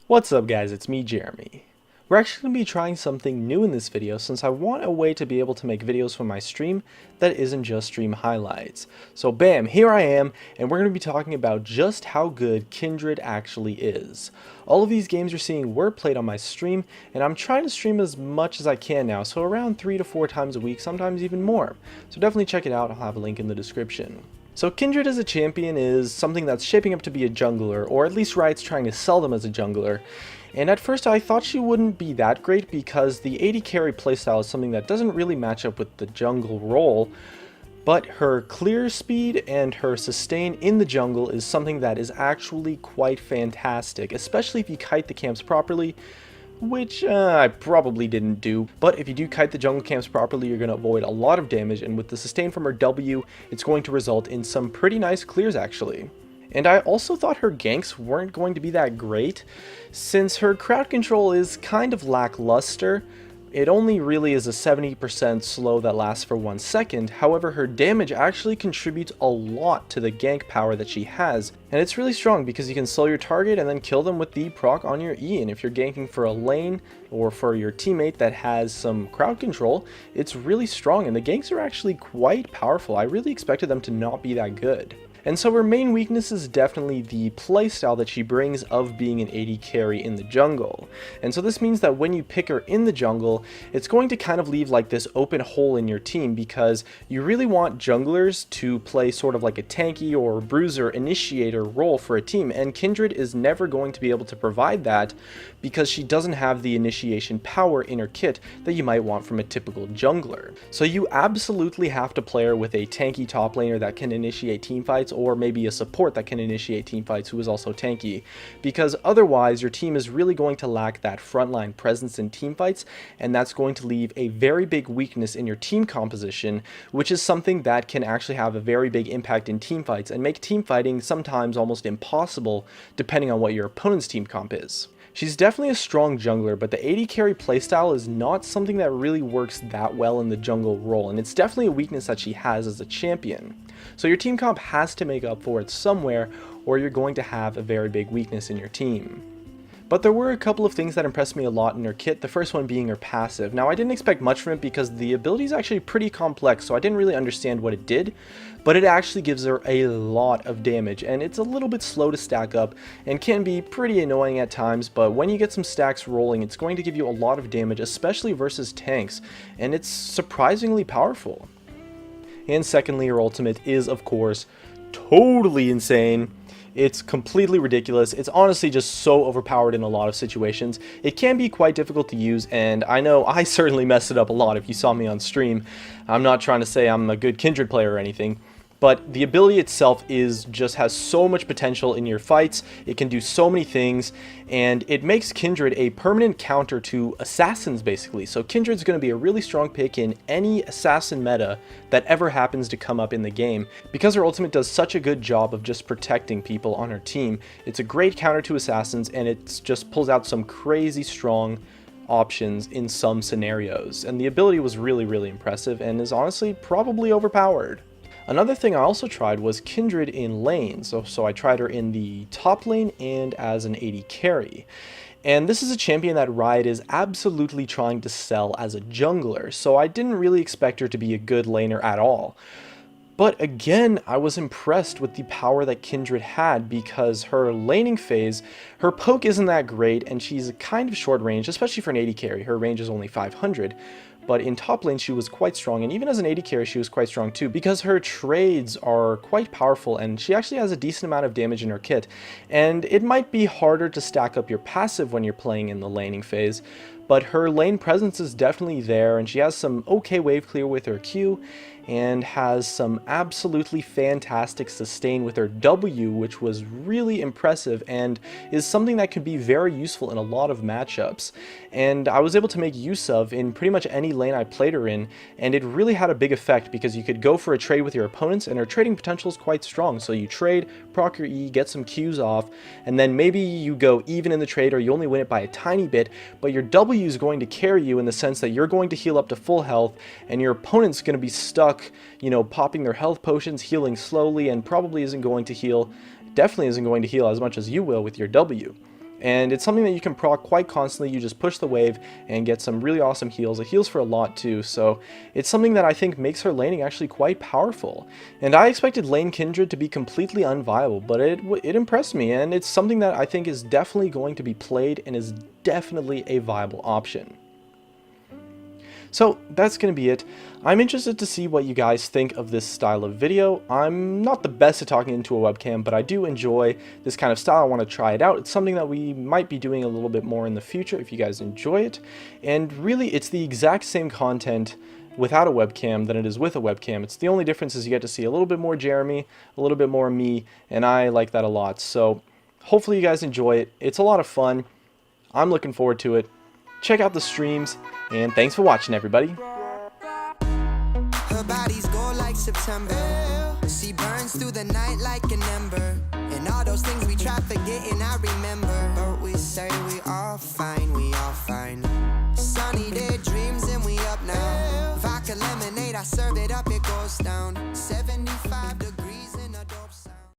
What's up guys, it's me Jeremy. We're actually going to be trying something new in this video since I want a way to be able to make videos from my stream that isn't just stream highlights. So bam, here I am, and we're going to be talking about just how good Kindred actually is. All of these games you're seeing were played on my stream, and I'm trying to stream as much as I can now, so around 3 to 4 times a week, sometimes even more. So definitely check it out, I'll have a link in the description. So Kindred as a champion is something that's shaping up to be a jungler, or at least Riot's trying to sell them as a jungler. And at first I thought she wouldn't be that great because the AD carry playstyle is something that doesn't really match up with the jungle role, but her clear speed and her sustain in the jungle is something that is actually quite fantastic, especially if you kite the camps properly, which I probably didn't do, but if you do kite the jungle camps properly, you're going to avoid a lot of damage, and with the sustain from her W, it's going to result in some pretty nice clears actually. And I also thought her ganks weren't going to be that great, since her crowd control is kind of lackluster. It only really is a 70% slow that lasts for 1 second, however her damage actually contributes a lot to the gank power that she has, and it's really strong because you can slow your target and then kill them with the proc on your E, and if you're ganking for a lane or for your teammate that has some crowd control, it's really strong, and the ganks are actually quite powerful. I really expected them to not be that good. And so her main weakness is definitely the playstyle that she brings of being an AD carry in the jungle. And so this means that when you pick her in the jungle, it's going to kind of leave like this open hole in your team, because you really want junglers to play sort of like a tanky or bruiser initiator role for a team, and Kindred is never going to be able to provide that because she doesn't have the initiation power in her kit that you might want from a typical jungler. So you absolutely have to play her with a tanky top laner that can initiate teamfights, or maybe a support that can initiate teamfights who is also tanky, because otherwise your team is really going to lack that frontline presence in teamfights, and that's going to leave a very big weakness in your team composition, which is something that can actually have a very big impact in teamfights and make teamfighting sometimes almost impossible depending on what your opponent's team comp is. She's definitely a strong jungler, but the AD carry playstyle is not something that really works that well in the jungle role, and it's definitely a weakness that she has as a champion. So your team comp has to make up for it somewhere, or you're going to have a very big weakness in your team. But there were a couple of things that impressed me a lot in her kit, the first one being her passive. Now I didn't expect much from it because the ability is actually pretty complex, so I didn't really understand what it did, but it actually gives her a lot of damage, and it's a little bit slow to stack up and can be pretty annoying at times, but when you get some stacks rolling, it's going to give you a lot of damage, especially versus tanks, and it's surprisingly powerful. And secondly, her ultimate is, of course, totally insane. It's completely ridiculous. It's honestly just so overpowered in a lot of situations. It can be quite difficult to use, and I know I certainly messed it up a lot if you saw me on stream. I'm not trying to say I'm a good Kindred player or anything, but the ability itself has so much potential in your fights. It can do so many things, and it makes Kindred a permanent counter to assassins basically. So Kindred's going to be a really strong pick in any assassin meta that ever happens to come up in the game, because her ultimate does such a good job of just protecting people on her team. It's a great counter to assassins, and it just pulls out some crazy strong options in some scenarios, and the ability was really impressive and is honestly probably overpowered. Another thing I also tried was Kindred in lane, so I tried her in the top lane and as an AD carry. And this is a champion that Riot is absolutely trying to sell as a jungler, so I didn't really expect her to be a good laner at all. But again, I was impressed with the power that Kindred had, because her laning phase, her poke isn't that great, and she's kind of short range, especially for an AD carry. Her range is only 500. But in top lane she was quite strong, and even as an AD carry she was quite strong too, because her trades are quite powerful and she actually has a decent amount of damage in her kit. And it might be harder to stack up your passive when you're playing in the laning phase, but her lane presence is definitely there, and she has some okay wave clear with her Q, and has some absolutely fantastic sustain with her W, which was really impressive and is something that could be very useful in a lot of matchups. And I was able to make use of in pretty much any lane I played her in, and it really had a big effect because you could go for a trade with your opponents, and her trading potential is quite strong. So you trade, proc your E, get some Qs off, and then maybe you go even in the trade, or you only win it by a tiny bit, but your W is going to carry you in the sense that you're going to heal up to full health, and your opponent's going to be stuck, you know, popping their health potions, healing slowly, and probably definitely isn't going to heal as much as you will with your W. And it's something that you can proc quite constantly. You just push the wave and get some really awesome heals. It heals for a lot too, so it's something that I think makes her laning actually quite powerful. And I expected lane Kindred to be completely unviable, but it impressed me, and it's something that I think is definitely going to be played and is definitely a viable option. So that's going to be it. I'm interested to see what you guys think of this style of video. I'm not the best at talking into a webcam, but I do enjoy this kind of style. I want to try it out. It's something that we might be doing a little bit more in the future if you guys enjoy it. And really, it's the exact same content without a webcam than it is with a webcam. It's the only difference is you get to see a little bit more Jeremy, a little bit more me, and I like that a lot. So hopefully you guys enjoy it. It's a lot of fun. I'm looking forward to it. Check out the streams, and thanks for watching, everybody. Her body's gold like September. She burns through the night like an ember. And all those things we try forgetting, I remember. But we say we all fine, we all fine. Sunny day dreams and we up now. Vodka lemonade, I serve it up, it goes down. 70